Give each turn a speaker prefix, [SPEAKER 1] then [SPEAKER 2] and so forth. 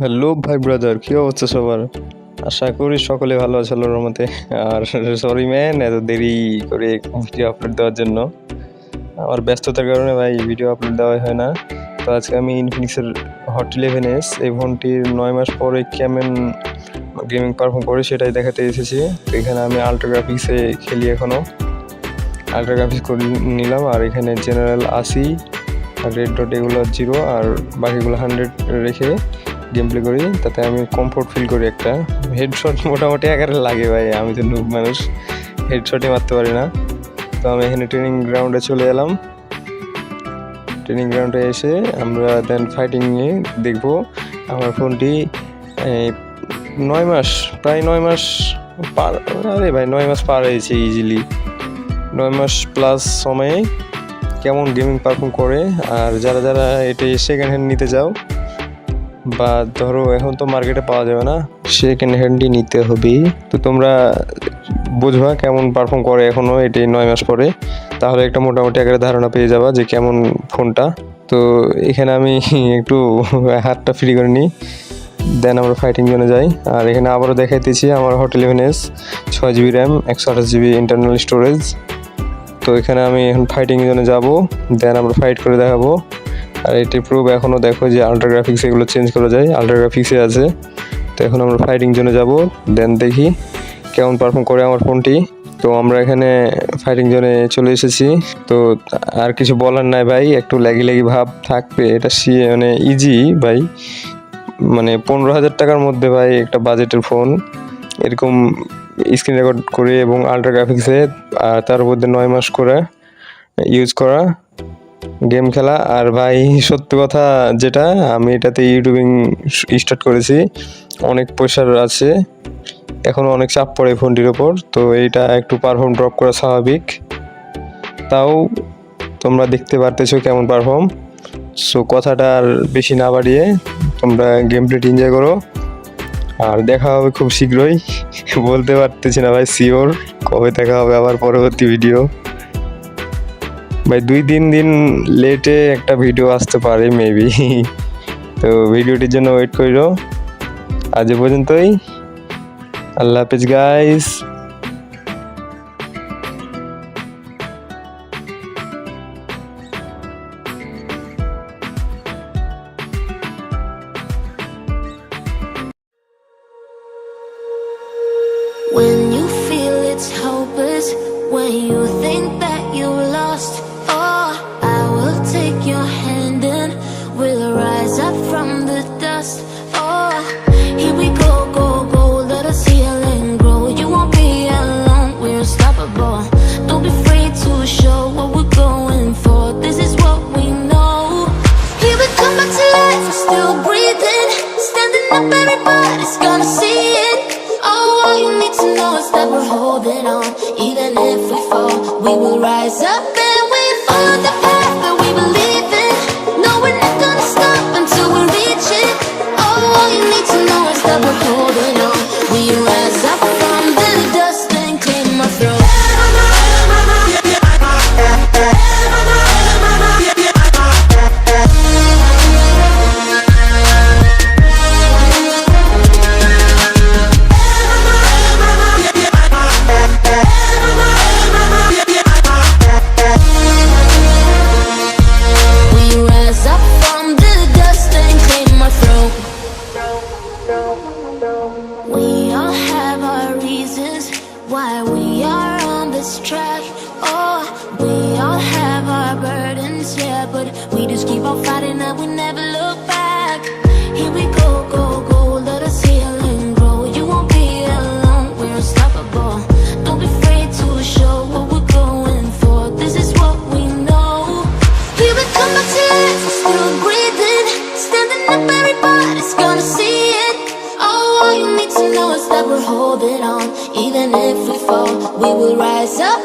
[SPEAKER 1] Hello ভাই brother, কি অবস্থা সবার? আশা করি সকলে ভালো আছে আল্লাহর রহমতে। আর সরি ম্যান, এত দেরি করে ভিডিও আপলোড দেওয়ার জন্য। আমার ব্যস্ততার কারণে ভাই ভিডিও আপলোড দেওয়া হয় না। তো আজকে আমি ইনফিনিক্সের হট 11s এই ফোনটির 9 মাস পরে কেমন গেমিং পারফর্ম করে সেটাই দেখাতে এসেছি। তো এখানে আমি আল্ট্রা গ্রাফিক্সে খেলি, এখনও আল্ট্রা গ্রাফিক্স করে নিলাম। আর এখানে জেনারেল 80 আর রেড ডট এগুলো 0 আর বাকিগুলো 100 রেখে গেম প্লে করি, তাতে আমি কমফোর্ট ফিল করি। একটা হেডশট মোটামুটি আকারে লাগে ভাই, আমি তো নুব মানুষ, হেডশটই মারতে পারি না। তো আমি এখানে ট্রেনিং গ্রাউন্ডে চলে এলাম। ট্রেনিং গ্রাউন্ডে এসে আমরা দেন ফাইটিং নিয়ে দেখবো। আমার ফোনটি 9 মাস, প্রায় 9 মাস পার, আরে ভাই 9 মাস পার হয়েছে ইজিলি। 9 মাস প্লাস সময়ে কেমন গেমিং পারফর্ম করে। আর যারা যারা এটি সেকেন্ড হ্যান্ড নিতে চাও, বা ধরো এখন তো মার্কেটে পাওয়া যাবে না, সেকেন্ড হ্যান্ডই নিতে হবে, তো তোমরা বুঝবা কেমন পারফর্ম করে এখনও এটি 9 মাস পরে। তাহলে একটা মোটামুটি আকারে ধারণা পেয়ে যাবা যে কেমন ফোনটা। তো এখানে আমি একটু হাতটা ফ্রি করে নিই, দেন আমরা ফাইটিং জোনে যাই। আর এখানে আবারও দেখাইতেছি আমার hot 11s 6GB RAM, 128GB internal storage. তো এখানে আমি এখন ফাইটিং জোনে যাব, দেন আমরা ফাইট করে দেখাবো। আর এটি প্রুফ এখনও দেখো যে আল্ট্রা গ্রাফিক্স এগুলো চেঞ্জ করা যায়, আল্ট্রা গ্রাফিক্সে আছে। তো এখন আমরা ফাইটিং জোনে যাব, দেন দেখি কেমন পারফর্ম করে আমার ফোনটি। তো আমরা এখানে ফাইটিং জোনে চলে এসেছি। তো আর কিছু বলার নাই ভাই, একটু ল্যাগি ভাব থাকবে, এটা মানে ইজি ভাই। মানে 15,000 টাকার মধ্যে ভাই একটা বাজেটের ফোন এরকম স্ক্রিন রেকর্ড করে এবং আল্ট্রা গ্রাফিক্সে, আর তার মধ্যে 9 মাস করে ইউজ করা, গেম খেলা। আর ভাই সত্যি কথা যেটা, আমি এটাতে ইউটিউবিং স্টার্ট করেছি, অনেক পয়সার আছে, এখনও অনেক চাপ পড়ে ফোনটির ওপর। তো এইটা একটু পারফর্ম ড্রপ করা স্বাভাবিক, তাও তোমরা দেখতে পারতেছো কেমন পারফর্ম। সো কথাটা আর বেশি না বাড়িয়ে তোমরা গেম প্লেটি এনজয় করো, আর দেখা হবে খুব শীঘ্রই। বলতে পারতেছি না ভাই শিওর কবে দেখা হবে আবার পরবর্তী ভিডিও। ভাই 2-3 দিন লেটে একটা ভিডিও আসতে পারে মেবি। তো ভিডিওটির জন্য ওয়েট করিল। আজ পর্যন্তই, আল্লাহ হাফেজ guys.
[SPEAKER 2] When you feel it's hopeless, when you think that you lost, oh, I will take your hand and we'll rise up from the dust. Oh, here we go, go, go, let us heal and grow. You won't be alone, we're unstoppable. Don't be afraid to show what we're going for. This is what we know. Here we come back to life, we're still breathing, standing up, everybody's gonna see it. All you need to know is that we're holding on. Even if we fall, we will rise up and we follow the path that we believe in. No, we're not gonna stop until we reach it. All you need to know is that we're holding on. We rise up from the dust and claim our throne. We all have our reasons why we are on this track. Oh, we all have our burdens, yeah, but we just keep on fighting and we never look back. Here we go, go, go, let us heal and grow. You won't be alone, we're unstoppable. Don't be afraid to show what we're going for. This is what we know. Here we come back to life, we're still breathing, standing up, everybody's gonna see it. All you need to know is that we're holding on. Even if we fall, we will rise up.